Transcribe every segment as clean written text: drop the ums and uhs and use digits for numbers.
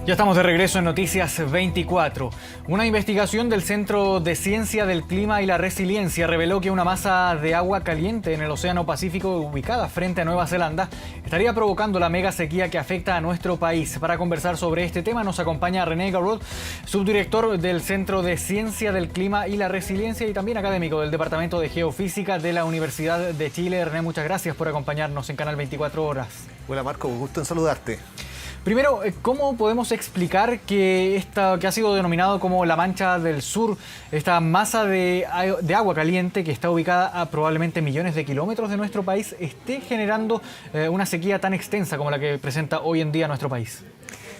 Ya estamos de regreso en Noticias 24. Una investigación del Centro de Ciencia del Clima y la Resiliencia reveló que una masa de agua caliente en el Océano Pacífico ubicada frente a Nueva Zelanda estaría provocando la mega sequía que afecta a nuestro país. Para conversar sobre este tema nos acompaña René Garraud, subdirector del Centro de Ciencia del Clima y la Resiliencia y también académico del Departamento de Geofísica de la Universidad de Chile. René, muchas gracias por acompañarnos en Canal 24 Horas. Hola Marco, gusto en saludarte. Primero, ¿cómo podemos explicar que ha sido denominado como la Mancha del Sur, esta masa de agua caliente que está ubicada a probablemente millones de kilómetros de nuestro país, esté generando una sequía tan extensa como la que presenta hoy en día nuestro país?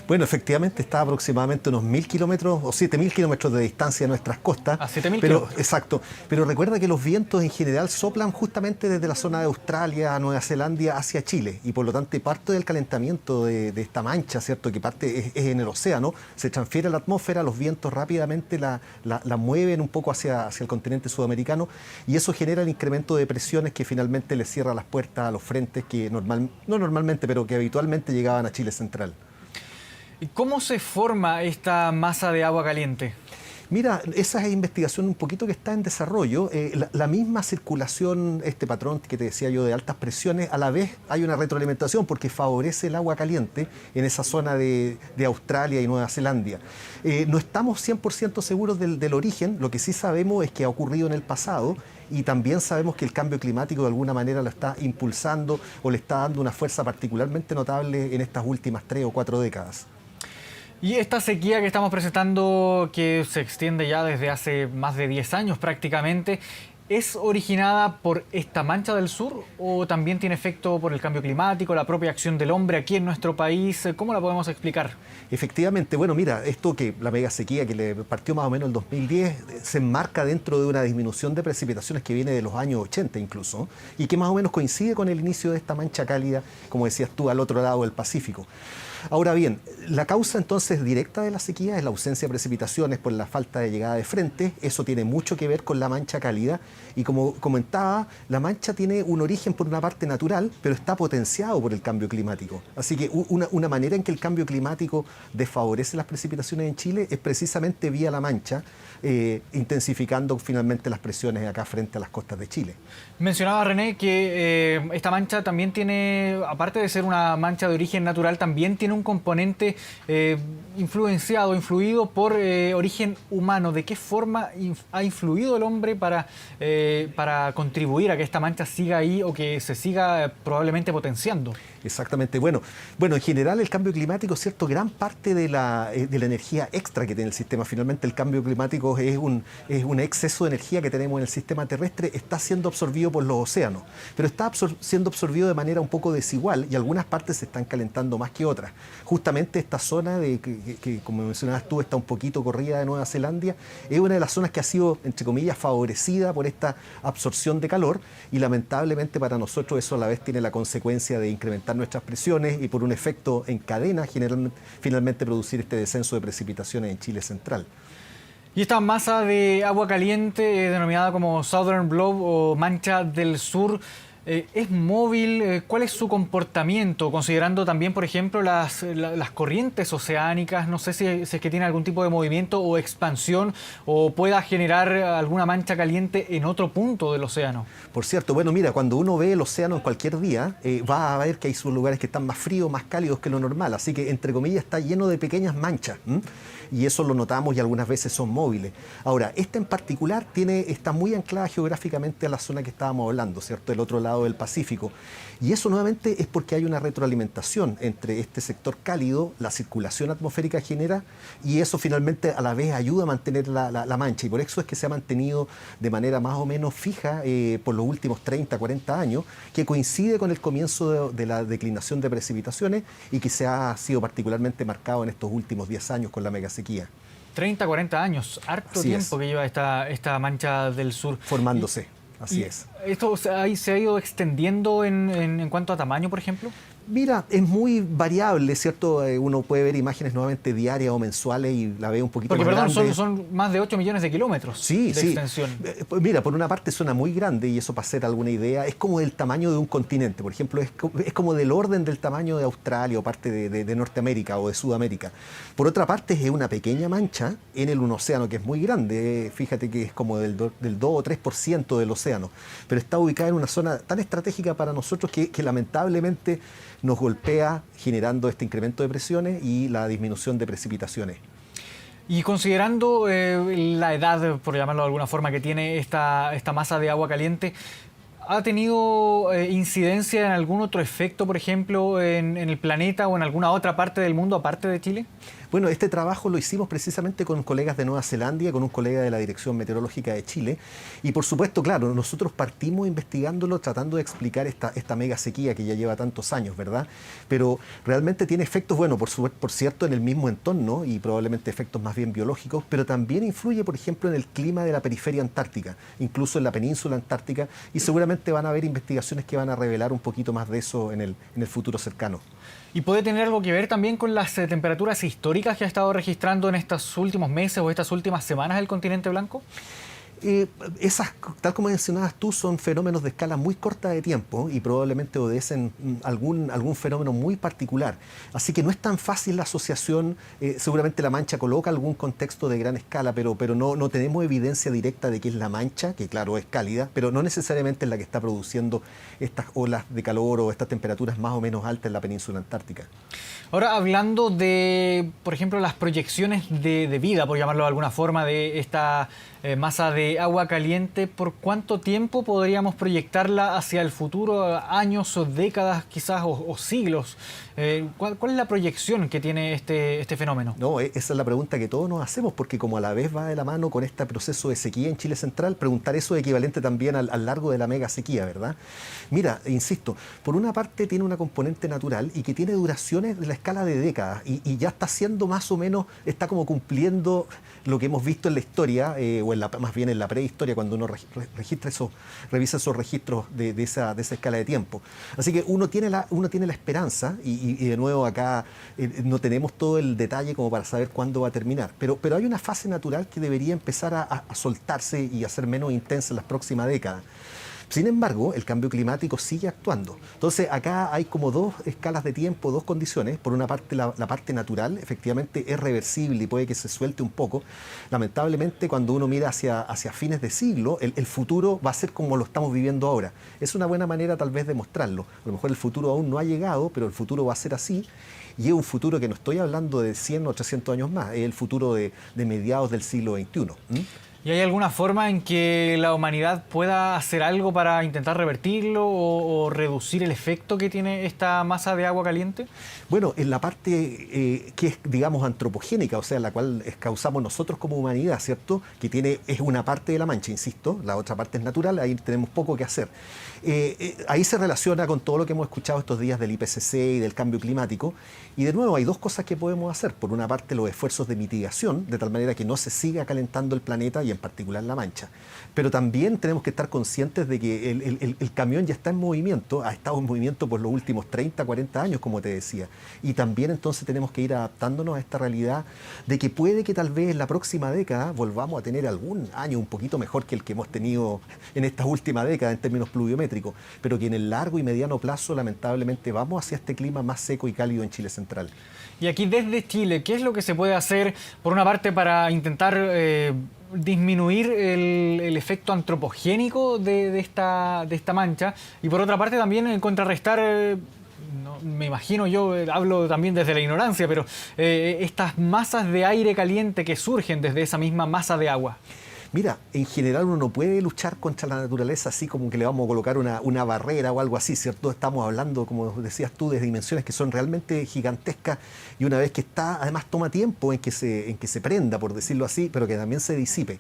Bueno, efectivamente está aproximadamente unos 1.000 kilómetros o 7.000 kilómetros de distancia de nuestras costas. A 7.000 kilómetros. Exacto. Pero recuerda que los vientos en general soplan justamente desde la zona de Australia, Nueva Zelanda hacia Chile. Y por lo tanto parte del calentamiento de esta mancha, ¿cierto? Que parte es en el océano, se transfiere a la atmósfera, los vientos rápidamente la mueven un poco hacia el continente sudamericano y eso genera el incremento de presiones que finalmente le cierra las puertas a los frentes que no normalmente, pero que habitualmente llegaban a Chile central. ¿Y cómo se forma esta masa de agua caliente? Mira, esa es investigación un poquito que está en desarrollo. La misma circulación, este patrón que te decía yo de altas presiones, a la vez hay una retroalimentación porque favorece el agua caliente en esa zona de Australia y Nueva Zelanda. No estamos 100% seguros del origen, lo que sí sabemos es que ha ocurrido en el pasado y también sabemos que el cambio climático de alguna manera lo está impulsando o le está dando una fuerza particularmente notable en estas últimas 3 o 4 décadas. Y esta sequía que estamos presentando, que se extiende ya desde hace más de 10 años prácticamente, ¿es originada por esta mancha del sur o también tiene efecto por el cambio climático, la propia acción del hombre aquí en nuestro país? ¿Cómo la podemos explicar? Efectivamente, bueno, mira, esto que la mega sequía que le partió más o menos el 2010 se enmarca dentro de una disminución de precipitaciones que viene de los años 80 incluso y que más o menos coincide con el inicio de esta mancha cálida, como decías tú, al otro lado del Pacífico. Ahora bien, la causa entonces directa de la sequía es la ausencia de precipitaciones por la falta de llegada de frente. Eso tiene mucho que ver con la mancha cálida y como comentaba, la mancha tiene un origen por una parte natural, pero está potenciado por el cambio climático. Así que una manera en que el cambio climático desfavorece las precipitaciones en Chile es precisamente vía la mancha, intensificando finalmente las presiones acá frente a las costas de Chile. Mencionaba René que esta mancha también tiene, aparte de ser una mancha de origen natural, también tiene un componente influido por origen humano. ¿De qué forma ha influido el hombre para contribuir a que esta mancha siga ahí o que se siga probablemente potenciando? Exactamente. Bueno, en general el cambio climático, ¿cierto? Gran parte de la energía extra que tiene el sistema, finalmente el cambio climático es un exceso de energía que tenemos en el sistema terrestre, está siendo absorbido por los océanos, pero está siendo absorbido de manera un poco desigual y algunas partes se están calentando más que otras. Justamente esta zona que como mencionabas tú, está un poquito corrida de Nueva Zelanda, es una de las zonas que ha sido, entre comillas, favorecida por esta absorción de calor y lamentablemente para nosotros eso a la vez tiene la consecuencia de incrementar nuestras presiones y por un efecto en cadena finalmente producir este descenso de precipitaciones en Chile central. Y esta masa de agua caliente, denominada como Southern Blob o Mancha del Sur, ¿es móvil? ¿Cuál es su comportamiento? Considerando también, por ejemplo, las corrientes oceánicas, no sé si es que tiene algún tipo de movimiento o expansión o pueda generar alguna mancha caliente en otro punto del océano. Por cierto, bueno, mira, cuando uno ve el océano en cualquier día, va a ver que hay sus lugares que están más fríos, más cálidos que lo normal, así que, entre comillas, está lleno de pequeñas manchas, y eso lo notamos y algunas veces son móviles. Ahora, esta en particular está muy anclada geográficamente a la zona que estábamos hablando, ¿cierto? El otro lado del Pacífico. Y eso nuevamente es porque hay una retroalimentación entre este sector cálido, la circulación atmosférica genera, y eso finalmente a la vez ayuda a mantener la mancha. Y por eso es que se ha mantenido de manera más o menos fija por los últimos 30, 40 años, que coincide con el comienzo de la declinación de precipitaciones y que se ha sido particularmente marcado en estos últimos 10 años con la megasequía. 30, 40 años, harto tiempo que lleva esta mancha del sur. Formándose. Así es. ¿Esto se ha ido extendiendo en cuanto a tamaño, por ejemplo? Mira, es muy variable, ¿cierto? Uno puede ver imágenes nuevamente diarias o mensuales y la ve un poquito Porque, más perdón, grande. son más de 8 millones de kilómetros Sí, de sí. extensión. Pues mira, por una parte suena muy grande y eso para hacer alguna idea, es como del tamaño de un continente. Por ejemplo, es como del orden del tamaño de Australia o parte de Norteamérica o de Sudamérica. Por otra parte, es una pequeña mancha en un océano que es muy grande. Fíjate que es como del 2 o 3% del océano. Pero está ubicada en una zona tan estratégica para nosotros que lamentablemente nos golpea generando este incremento de presiones y la disminución de precipitaciones. Y considerando la edad, por llamarlo de alguna forma, que tiene esta masa de agua caliente, ¿ha tenido incidencia en algún otro efecto, por ejemplo, en el planeta o en alguna otra parte del mundo aparte de Chile? Bueno, este trabajo lo hicimos precisamente con colegas de Nueva Zelanda, con un colega de la Dirección Meteorológica de Chile. Y por supuesto, claro, nosotros partimos investigándolo, tratando de explicar esta mega sequía que ya lleva tantos años, ¿verdad? Pero realmente tiene efectos, bueno, por cierto, en el mismo entorno y probablemente efectos más bien biológicos, pero también influye, por ejemplo, en el clima de la periferia antártica, incluso en la península antártica, y seguramente van a haber investigaciones que van a revelar un poquito más de eso en el futuro cercano. ¿Y puede tener algo que ver también con las temperaturas históricas que ha estado registrando en estos últimos meses o estas últimas semanas el continente blanco? Esas, tal como mencionabas tú, son fenómenos de escala muy corta de tiempo y probablemente obedecen algún fenómeno muy particular. Así que no es tan fácil la asociación. Seguramente la mancha coloca algún contexto de gran escala, pero no tenemos evidencia directa de que es la mancha, que claro es cálida, pero no necesariamente es la que está produciendo estas olas de calor o estas temperaturas más o menos altas en la península antártica. Ahora, hablando de, por ejemplo, las proyecciones de vida, por llamarlo de alguna forma, de esta masa de agua caliente, ¿por cuánto tiempo podríamos proyectarla hacia el futuro? ¿Años o décadas quizás o siglos? ¿Cuál es la proyección que tiene este fenómeno? No, esa es la pregunta que todos nos hacemos, porque como a la vez va de la mano con este proceso de sequía en Chile Central, preguntar eso es equivalente también al largo de la mega sequía, ¿verdad? Mira, insisto, por una parte tiene una componente natural y que tiene duraciones de la escala de décadas y ya está haciendo más o menos, está como cumpliendo lo que hemos visto en la historia, o más bien en la prehistoria, cuando uno revisa esos registros de esa escala de tiempo. Así que uno tiene la esperanza y de nuevo acá no tenemos todo el detalle como para saber cuándo va a terminar, pero hay una fase natural que debería empezar a soltarse y a ser menos intensa en las próximas décadas. Sin embargo, el cambio climático sigue actuando. Entonces, acá hay como dos escalas de tiempo, dos condiciones. Por una parte, la parte natural, efectivamente, es reversible y puede que se suelte un poco. Lamentablemente, cuando uno mira hacia fines de siglo, el futuro va a ser como lo estamos viviendo ahora. Es una buena manera, tal vez, de mostrarlo. A lo mejor el futuro aún no ha llegado, pero el futuro va a ser así. Y es un futuro que no estoy hablando de 100 o 300 años más, es el futuro de mediados del siglo XXI. ¿Y hay alguna forma en que la humanidad pueda hacer algo para intentar revertirlo o reducir el efecto que tiene esta masa de agua caliente? Bueno, en la parte que es, digamos, antropogénica, o sea, la cual causamos nosotros como humanidad, ¿cierto? Que es una parte de la mancha, insisto, la otra parte es natural, ahí tenemos poco que hacer. Ahí se relaciona con todo lo que hemos escuchado estos días del IPCC y del cambio climático. Y de nuevo, hay dos cosas que podemos hacer. Por una parte, los esfuerzos de mitigación, de tal manera que no se siga calentando el planeta y en particular la mancha. Pero también tenemos que estar conscientes de que el camión ya está en movimiento, ha estado en movimiento por los últimos 30, 40 años, como te decía. Y también entonces tenemos que ir adaptándonos a esta realidad de que puede que tal vez en la próxima década volvamos a tener algún año un poquito mejor que el que hemos tenido en esta última década en términos pluviométricos, pero que en el largo y mediano plazo lamentablemente vamos hacia este clima más seco y cálido en Chile Central. Y aquí desde Chile, ¿qué es lo que se puede hacer, por una parte, para intentar disminuir el efecto antropogénico de esta mancha? Y por otra parte también contrarrestar, no, me imagino yo, hablo también desde la ignorancia, pero estas masas de aire caliente que surgen desde esa misma masa de agua. Mira, en general uno no puede luchar contra la naturaleza así como que le vamos a colocar una barrera o algo así, ¿cierto? Estamos hablando, como decías tú, de dimensiones que son realmente gigantescas y una vez que está, además toma tiempo en que se prenda, por decirlo así, pero que también se disipe.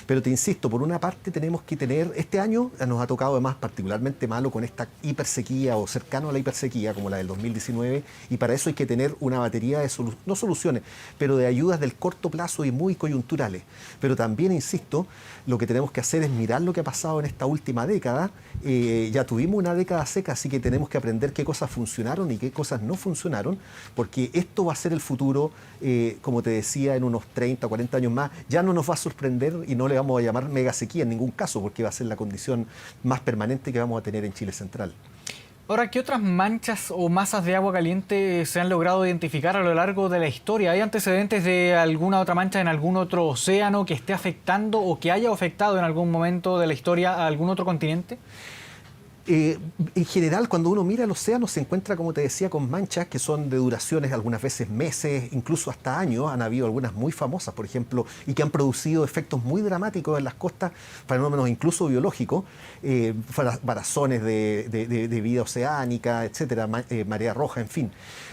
Pero te insisto, por una parte tenemos que tener, este año nos ha tocado además particularmente malo con esta hipersequía o cercano a la hipersequía como la del 2019 y para eso hay que tener una batería de no soluciones, pero de ayudas del corto plazo y muy coyunturales. Pero también, insisto, esto, lo que tenemos que hacer es mirar lo que ha pasado en esta última década. Ya tuvimos una década seca, así que tenemos que aprender qué cosas funcionaron y qué cosas no funcionaron, porque esto va a ser el futuro, como te decía, en unos 30 o 40 años más. Ya no nos va a sorprender y no le vamos a llamar mega sequía en ningún caso, porque va a ser la condición más permanente que vamos a tener en Chile central. Ahora, ¿qué otras manchas o masas de agua caliente se han logrado identificar a lo largo de la historia? ¿Hay antecedentes de alguna otra mancha en algún otro océano que esté afectando o que haya afectado en algún momento de la historia a algún otro continente? En general, cuando uno mira el océano, se encuentra, como te decía, con manchas que son de duraciones algunas veces meses, incluso hasta años. Han habido algunas muy famosas, por ejemplo, y que han producido efectos muy dramáticos en las costas, fenómenos incluso biológicos, varazones de vida oceánica, etcétera, marea roja, en fin.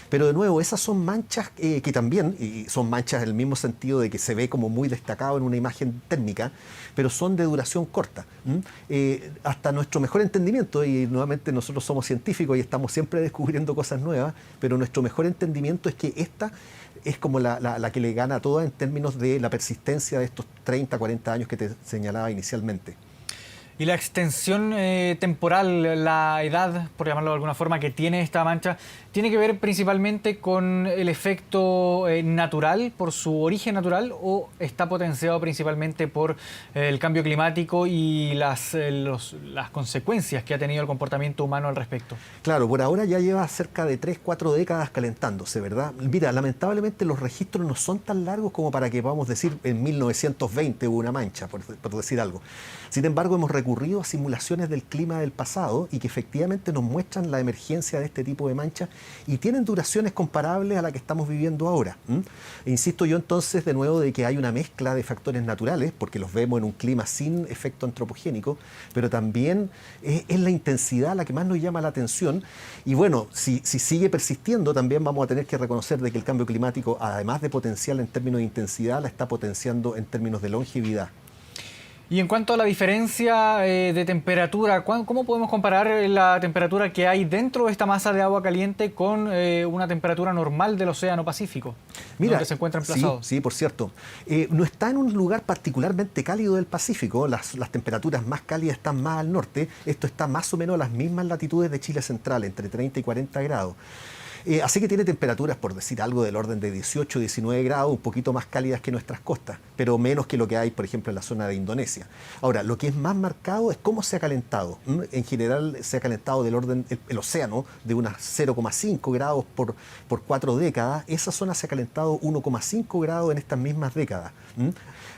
Pero de nuevo, esas son manchas que también, y son manchas en el mismo sentido de que se ve como muy destacado en una imagen térmica, pero son de duración corta. Hasta nuestro mejor entendimiento, y nuevamente nosotros somos científicos y estamos siempre descubriendo cosas nuevas, pero nuestro mejor entendimiento es que esta es como la que le gana a todas en términos de la persistencia de estos 30, 40 años que te señalaba inicialmente. Y la extensión temporal, la edad, por llamarlo de alguna forma, que tiene esta mancha, ¿tiene que ver principalmente con el efecto natural, por su origen natural, o está potenciado principalmente por el cambio climático y las consecuencias que ha tenido el comportamiento humano al respecto? Claro, por ahora ya lleva cerca de 3, 4 décadas calentándose, ¿verdad? Mira, lamentablemente los registros no son tan largos como para que podamos decir en 1920 hubo una mancha, por decir algo. Sin embargo, hemos recurrido a simulaciones del clima del pasado y que efectivamente nos muestran la emergencia de este tipo de manchas y tienen duraciones comparables a la que estamos viviendo ahora. Insisto yo entonces de nuevo de que hay una mezcla de factores naturales, porque los vemos en un clima sin efecto antropogénico, pero también es la intensidad la que más nos llama la atención. Y bueno, si sigue persistiendo, también vamos a tener que reconocer de que el cambio climático, además de potencial en términos de intensidad, la está potenciando en términos de longevidad. Y en cuanto a la diferencia de temperatura, ¿cómo podemos comparar la temperatura que hay dentro de esta masa de agua caliente con una temperatura normal del Océano Pacífico? Mira, donde se encuentra emplazado. Sí, por cierto. No está en un lugar particularmente cálido del Pacífico. Las temperaturas más cálidas están más al norte. Esto está más o menos a las mismas latitudes de Chile central, entre 30 y 40 grados. Así que tiene temperaturas, por decir algo, del orden de 18, 19 grados, un poquito más cálidas que nuestras costas, pero menos que lo que hay, por ejemplo, en la zona de Indonesia. Ahora, lo que es más marcado es cómo se ha calentado. En general, se ha calentado del orden, el océano, de unas 0,5 grados por 4 décadas. Esa zona se ha calentado 1,5 grados en estas mismas décadas.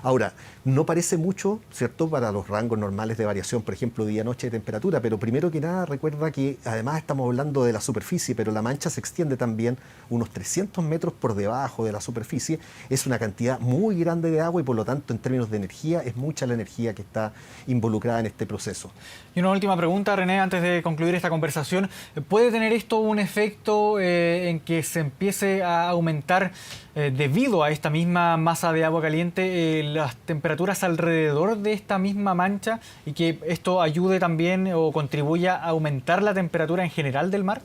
Ahora, no parece mucho, ¿cierto?, para los rangos normales de variación, por ejemplo, día-noche de temperatura, pero primero que nada recuerda que además estamos hablando de la superficie, pero la mancha se extiende también unos 300 metros por debajo de la superficie. Es una cantidad muy grande de agua y por lo tanto en términos de energía es mucha la energía que está involucrada en este proceso. Y una última pregunta, René, antes de concluir esta conversación. ¿Puede tener esto un efecto en que se empiece a aumentar, debido a esta misma masa de agua caliente, las temperaturas alrededor de esta misma mancha y que esto ayude también o contribuya a aumentar la temperatura en general del mar?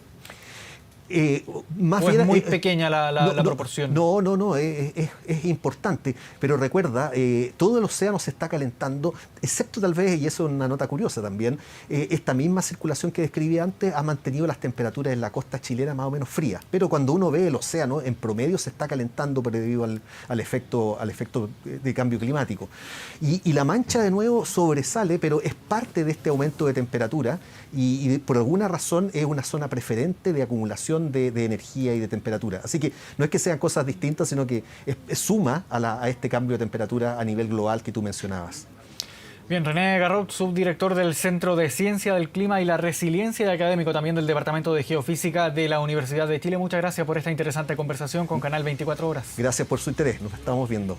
Más ¿O bien, es muy pequeña la proporción? No, es importante, pero recuerda, todo el océano se está calentando, excepto tal vez, y eso es una nota curiosa también, esta misma circulación que describí antes ha mantenido las temperaturas en la costa chilena más o menos frías, pero cuando uno ve el océano, en promedio se está calentando debido al efecto de cambio climático. Y la mancha de nuevo sobresale, pero es parte de este aumento de temperatura y por alguna razón es una zona preferente de acumulación de energía y de temperatura. Así que no es que sean cosas distintas, sino que suma a este cambio de temperatura a nivel global que tú mencionabas. Bien, René Garrot, subdirector del Centro de Ciencia del Clima y la Resiliencia y académico también del Departamento de Geofísica de la Universidad de Chile. Muchas gracias por esta interesante conversación con Canal 24 Horas. Gracias por su interés, nos estamos viendo.